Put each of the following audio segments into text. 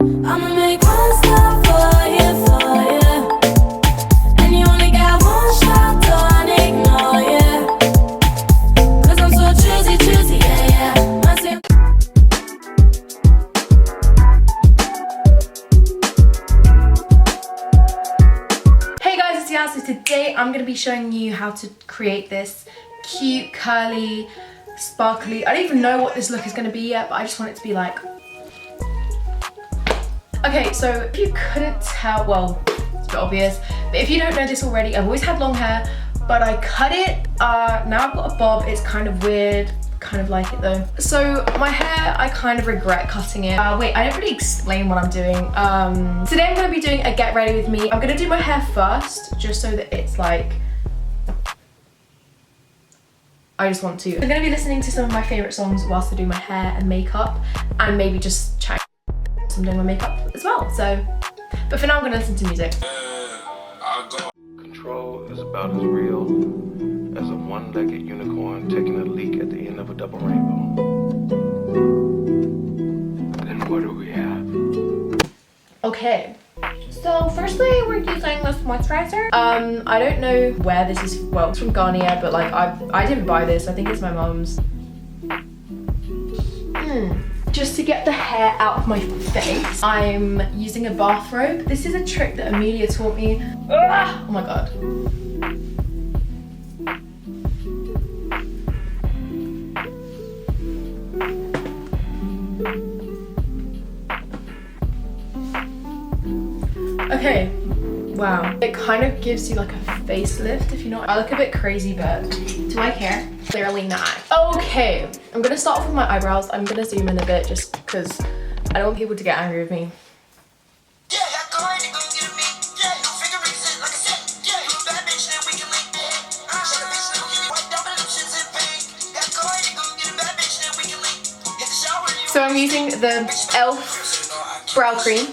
I'ma make one stop for you, and you only got one shot, don't ignore you, 'cause I'm so choosy, yeah, yeah. Hey guys, it's Yaz. So today I'm going to be showing you how to create this cute, curly, sparkly, I don't even know what this look is going to be yet, but I just want it to be like... Okay, so if you couldn't tell, well, it's a bit obvious, but if you don't know this already, I've always had long hair, but I cut it, now I've got a bob. It's kind of weird, kind of like it though. So my hair, I kind of regret cutting it. Wait, I didn't really explain what I'm doing. Today I'm gonna be doing a get ready with me. I'm gonna do my hair first, just so that it's like, I just want to. I'm gonna be listening to some of my favorite songs whilst I do my hair and makeup, and maybe just chat whilst I'm doing my makeup as well. So, but for now I'm gonna listen to music. Control is about as real as a one-legged unicorn taking a leak at the end of a double rainbow. Then what do we have? Okay. So firstly, we're using this moisturizer. I don't know where this is, well, it's from Garnier, but like I didn't buy this. I think it's my mom's. Just to get the hair out of my face, I'm using a bathrobe. This is a trick that Amelia taught me. Oh my god. Okay, wow. It kind of gives you like a facelift, if you know. I look a bit crazy, but do I care? Clearly not. Okay, I'm gonna start off with my eyebrows. I'm gonna zoom in a bit just because I don't want people to get angry with me. So I'm using the e.l.f. brow cream.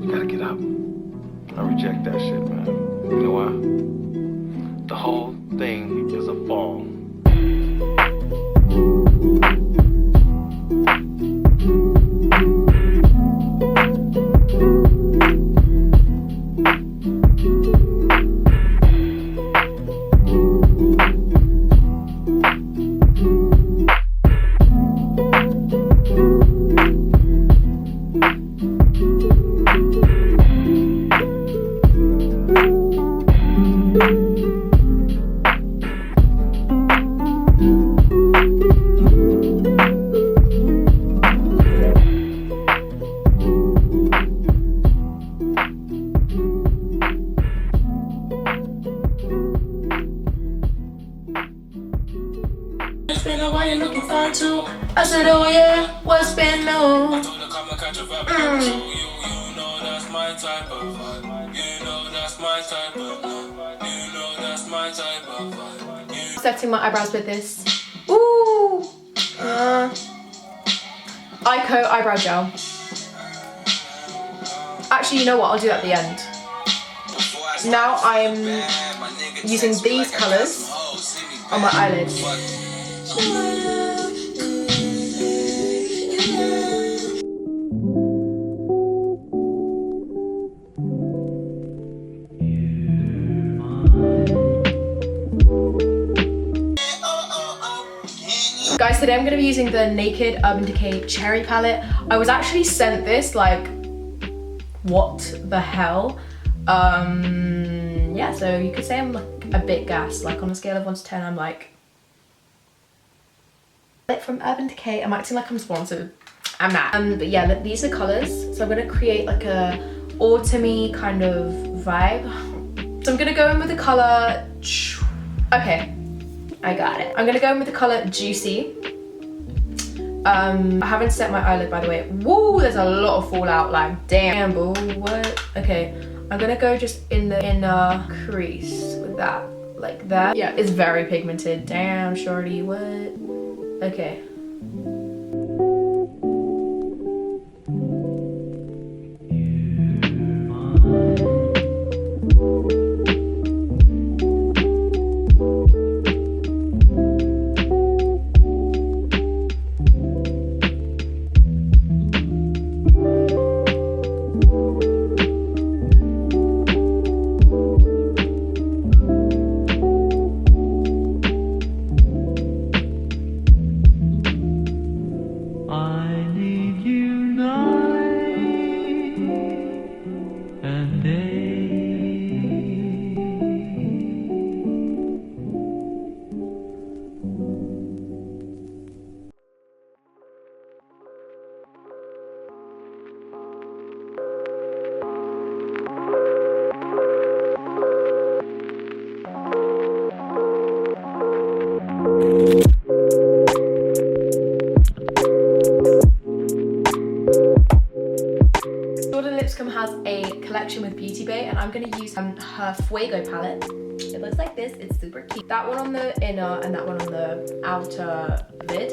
You gotta get up. I reject that shit, man. You know why? The whole thing is a fall. Why you looking forward to? I said, oh yeah, what's been new? Setting my eyebrows with this. Ooh! Ico eyebrow gel. Actually, you know what? I'll do that at the end. Now I'm using these colours on my eyelids. Guys, today I'm going to be using the Naked Urban Decay Cherry Palette. I was actually sent this, like, what the hell? Yeah, so you could say I'm like a bit gassed. Like on a scale of 1 to 10, I'm like... From Urban Decay, I'm acting like I'm sponsored. I'm not. But yeah, these are colours. So I'm going to create like a autumny kind of vibe. So I'm going to go in with the colour... Okay. I got it. I'm gonna go in with the colour Juicy. I haven't set my eyelid, by the way. Woo, there's a lot of fallout, like damn, boo, what? Okay, I'm gonna go just in the inner crease with that, like that. Yeah, it's very pigmented. Damn, shorty, what? Okay. Has a collection with Beauty Bay, and I'm going to use her Fuego palette. It looks like this. It's super cute. That one on the inner and that one on the outer lid.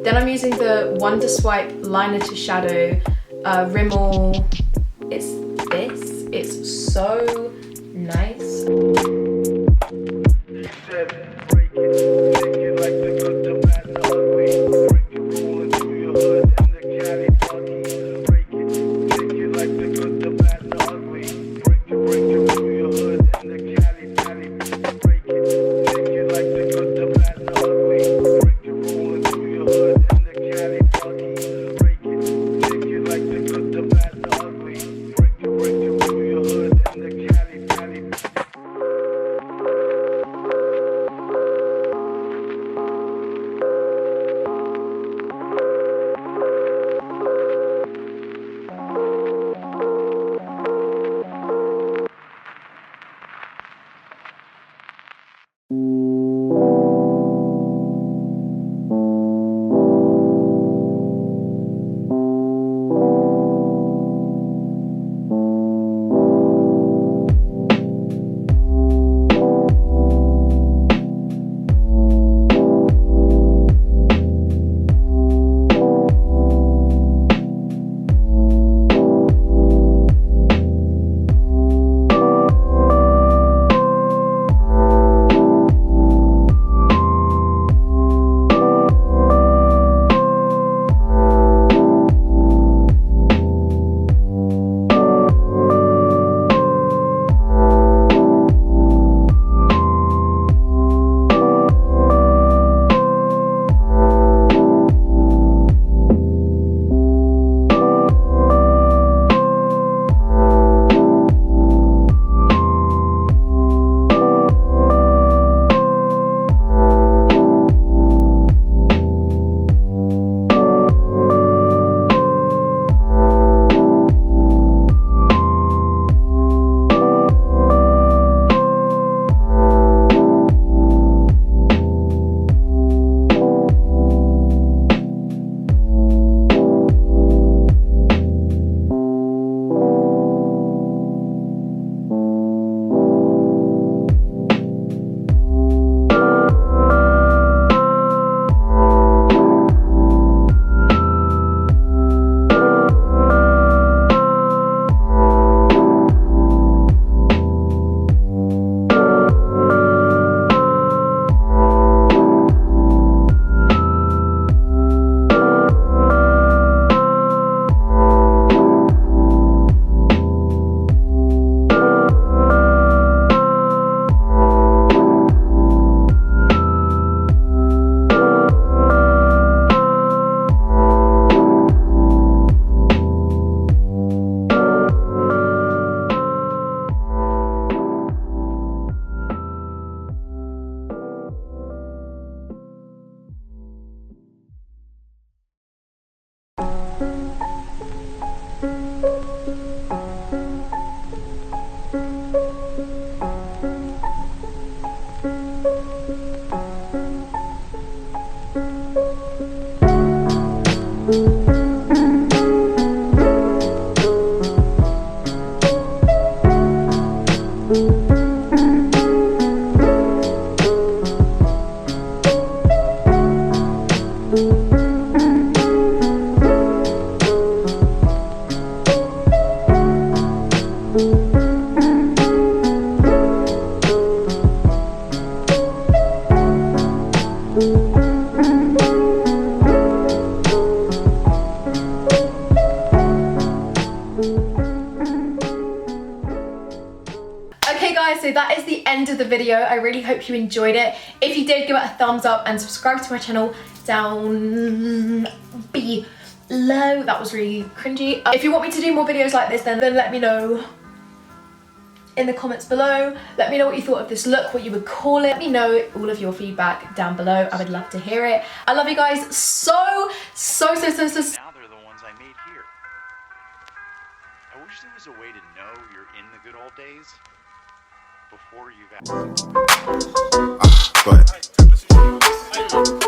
Then I'm using the Wonder Swipe liner to shadow Rimmel. It's this. It's so nice. Okay guys, so that is the end of the video. I really hope you enjoyed it. If you did, give it a thumbs up and subscribe to my channel down below. That was really cringy. If you want me to do more videos like this, then let me know in the comments below. Let me know what you thought of this look, what you would call it. Let me know all of your feedback down below. I would love to hear it. I love you guys so. Now they're the ones I made here. I wish there was a way to know you're in the good old days before you've... Go ahead.